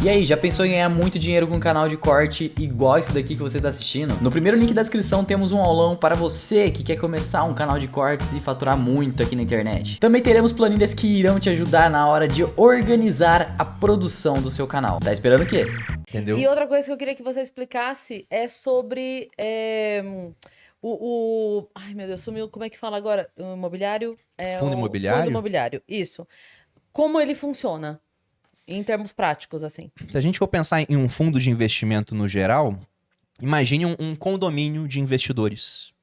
E aí, já pensou em ganhar muito dinheiro com um canal de corte igual esse daqui que você está assistindo? No primeiro link da descrição temos um aulão para você que quer começar um canal de cortes e faturar muito aqui na internet. Também teremos planilhas que irão te ajudar na hora de organizar a produção do seu canal. Tá esperando o quê? Entendeu? E outra coisa que eu queria que você explicasse é sobre ai meu Deus, sumiu, como é que fala agora? O imobiliário? Fundo imobiliário? Fundo imobiliário, isso. Como ele funciona? Em termos práticos, assim. Se a gente for pensar em um fundo de investimento no geral, imagine um condomínio de investidores.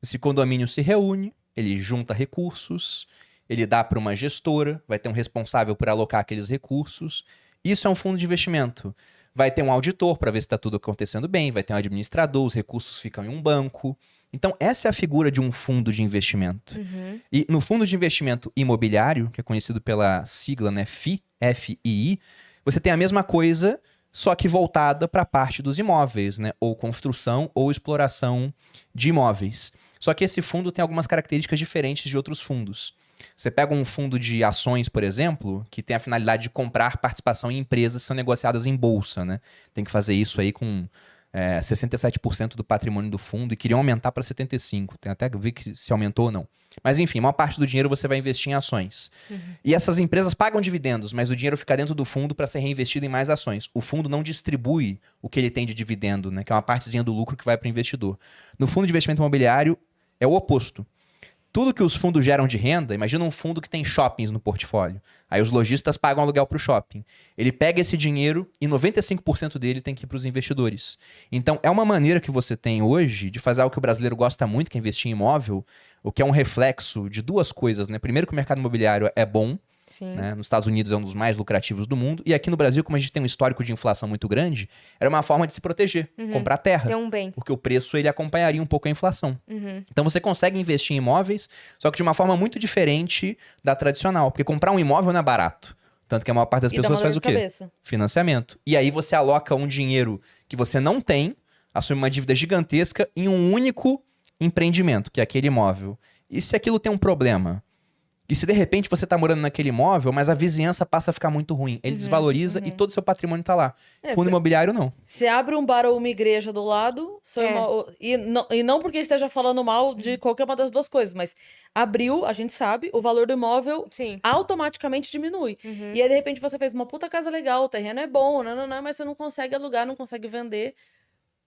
Esse condomínio se reúne, ele junta recursos, ele dá para uma gestora, vai ter um responsável por alocar aqueles recursos. Isso é um fundo de investimento. Vai ter um auditor para ver se está tudo acontecendo bem, vai ter um administrador, os recursos ficam em um banco. Então, essa é a figura de um fundo de investimento. Uhum. E no fundo de investimento imobiliário, que é conhecido pela sigla, né, FII, F-I-I, você tem a mesma coisa, só que voltada para a parte dos imóveis, né, ou construção ou exploração de imóveis. Só que esse fundo tem algumas características diferentes de outros fundos. Você pega um fundo de ações, por exemplo, que tem a finalidade de comprar participação em empresas que são negociadas em bolsa, né? Tem que fazer isso aí com 67% do patrimônio do fundo e queriam aumentar para 75%. Tem até que ver se aumentou ou não. Mas enfim, a maior parte do dinheiro você vai investir em ações. Uhum. E essas empresas pagam dividendos, mas o dinheiro fica dentro do fundo para ser reinvestido em mais ações. O fundo não distribui o que ele tem de dividendo, né? Que é uma partezinha do lucro que vai para o investidor. No fundo de investimento imobiliário é o oposto. Tudo que os fundos geram de renda, imagina um fundo que tem shoppings no portfólio. Aí os lojistas pagam aluguel para o shopping. Ele pega esse dinheiro e 95% dele tem que ir para os investidores. Então, é uma maneira que você tem hoje de fazer algo que o brasileiro gosta muito, que é investir em imóvel, o que é um reflexo de duas coisas, né? Primeiro, que o mercado imobiliário é bom. Né? Nos Estados Unidos é um dos mais lucrativos do mundo. E aqui no Brasil, como a gente tem um histórico de inflação muito grande, era uma forma de se proteger, comprar terra. Ter um bem. Porque o preço ele acompanharia um pouco a inflação. Uhum. Então você consegue investir em imóveis, só que de uma forma muito diferente da tradicional. Porque comprar um imóvel não é barato. Tanto que a maior parte das pessoas faz o quê? Cabeça. Financiamento. E aí você aloca um dinheiro que você não tem, assume uma dívida gigantesca em um único empreendimento, que é aquele imóvel. E se aquilo tem um problema? E se de repente você tá morando naquele imóvel, mas a vizinhança passa a ficar muito ruim. Ele desvaloriza e todo o seu patrimônio tá lá. Fundo imobiliário, não. Você abre um bar ou uma igreja do lado, e não porque esteja falando mal de qualquer uma das duas coisas, mas abriu, a gente sabe, o valor do imóvel automaticamente diminui. E aí, de repente, você fez uma puta casa legal, o terreno é bom, mas você não consegue alugar, não consegue vender.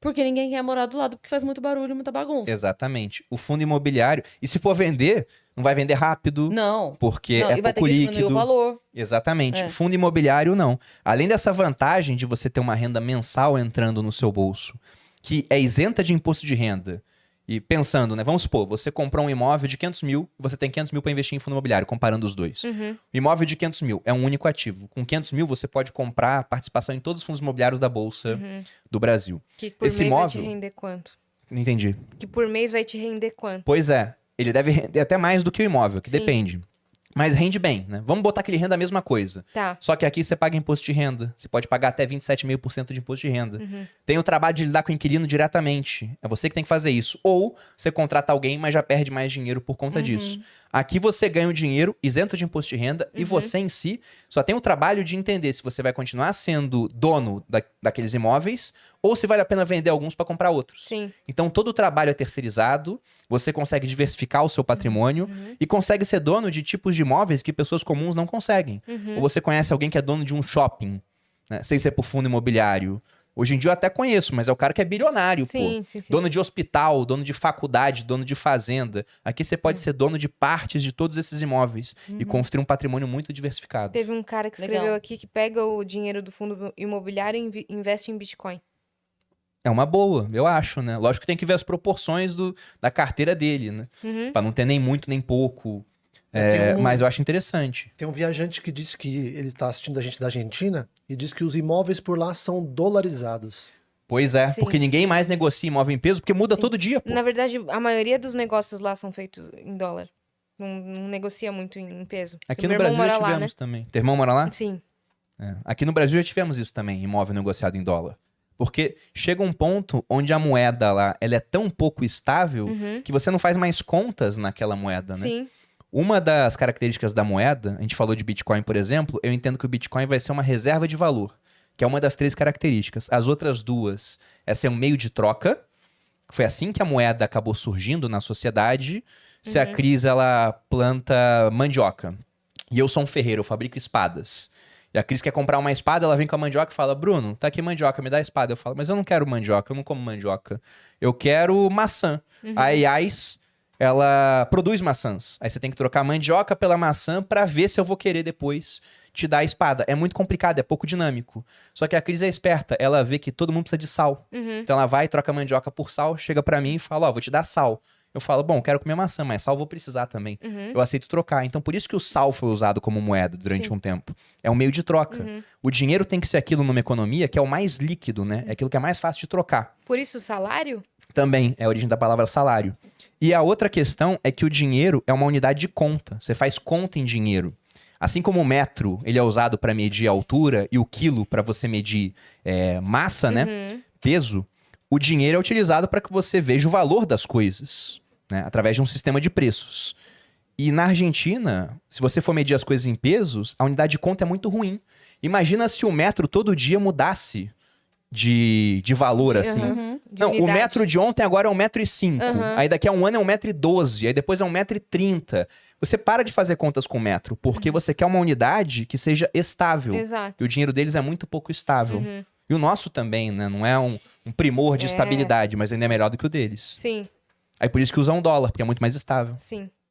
Porque ninguém quer morar do lado, porque faz muito barulho, muita bagunça. Exatamente. O fundo imobiliário, e se for vender, não vai vender rápido. Não. Porque não, é e vai pouco ter que líquido. diminuir o valor. Exatamente. Fundo imobiliário, não. Além dessa vantagem de você ter uma renda mensal entrando no seu bolso, que é isenta de imposto de renda. E pensando, né? Vamos supor, você comprou um imóvel de 500 mil e você tem 500 mil para investir em fundo imobiliário, comparando os dois. O imóvel de 500 mil é um único ativo. Com 500 mil você pode comprar participação em todos os fundos imobiliários da Bolsa do Brasil. Que por mês vai te render quanto? Não entendi. Que por mês vai te render quanto? Pois é. Ele deve render até mais do que o imóvel, que depende. Mas rende bem, né? Vamos botar que ele renda a mesma coisa. Tá. Só que aqui você paga imposto de renda. Você pode pagar até 27,5% de imposto de renda. Tem o trabalho de lidar com o inquilino diretamente. É você que tem que fazer isso. Ou você contrata alguém, mas já perde mais dinheiro por conta disso. Aqui você ganha o dinheiro isento de imposto de renda e você em si só tem o trabalho de entender se você vai continuar sendo dono daqueles imóveis ou se vale a pena vender alguns para comprar outros. Sim. Então todo o trabalho é terceirizado, você consegue diversificar o seu patrimônio e consegue ser dono de tipos de imóveis que pessoas comuns não conseguem. Ou você conhece alguém que é dono de um shopping, né? Sem ser por fundo imobiliário. Hoje em dia eu até conheço, mas é o cara que é bilionário, Sim. Dono de hospital, dono de faculdade, dono de fazenda. Aqui você pode ser dono de partes de todos esses imóveis e construir um patrimônio muito diversificado. Teve um cara que escreveu aqui que pega o dinheiro do fundo imobiliário e investe em Bitcoin. É uma boa, eu acho, né? Lógico que tem que ver as proporções da carteira dele, né? Pra não ter nem muito, nem pouco. Mas eu acho interessante. Tem um viajante que disse que ele tá assistindo a gente da Argentina e diz que os imóveis por lá são dolarizados. Pois é, Sim. porque ninguém mais negocia imóvel em peso, porque muda todo dia, pô. Na verdade, a maioria dos negócios lá são feitos em dólar. Não negocia muito em peso. Aqui Meu no irmão Brasil já mora lá, tivemos também. Teu irmão mora lá? Sim. Aqui no Brasil já tivemos isso também, imóvel negociado em dólar. Porque chega um ponto onde a moeda lá, ela é tão pouco estável que você não faz mais contas naquela moeda, né? Sim. Uma das características da moeda, a gente falou de Bitcoin, por exemplo, eu entendo que o Bitcoin vai ser uma reserva de valor. que é uma das 3 características. As outras 2 é ser um meio de troca. Foi assim que a moeda acabou surgindo na sociedade. Se a Cris, ela planta mandioca e eu sou um ferreiro, eu fabrico espadas. E a Cris quer comprar uma espada, ela vem com a mandioca e fala, Bruno, tá aqui mandioca, me dá a espada. Eu falo, mas eu não quero mandioca, eu não como mandioca. Eu quero maçã. A Yas, ela produz maçãs. Aí você tem que trocar a mandioca pela maçã pra ver se eu vou querer depois te dar a espada. É muito complicado, é pouco dinâmico. Só que a Cris é esperta, ela vê que todo mundo precisa de sal. Então ela vai, troca a mandioca por sal, chega pra mim e fala, ó, vou te dar sal. Eu falo, bom, quero comer maçã, mas sal vou precisar também. Eu aceito trocar. Então, por isso que o sal foi usado como moeda durante um tempo. É um meio de troca. O dinheiro tem que ser aquilo numa economia que é o mais líquido, né? É aquilo que é mais fácil de trocar. Por isso o salário? Também é a origem da palavra salário. E a outra questão é que o dinheiro é uma unidade de conta. Você faz conta em dinheiro. Assim como o metro, ele é usado para medir a altura e o quilo para você medir massa, né? Peso. O dinheiro é utilizado para que você veja o valor das coisas, né? Através de um sistema de preços. E na Argentina, se você for medir as coisas em pesos, a unidade de conta é muito ruim. Imagina se o metro todo dia mudasse de valor, assim. Não, o metro de ontem agora é 1,05 m. Aí daqui a um ano é 1,12 m. Aí depois é 1,30 m. Você para de fazer contas com metro, porque você quer uma unidade que seja estável. Exato. E o dinheiro deles é muito pouco estável. E o nosso também, né? Não é um primor de estabilidade, mas ainda é melhor do que o deles. Sim, Aí por isso que usam dólar, porque é muito mais estável. sim.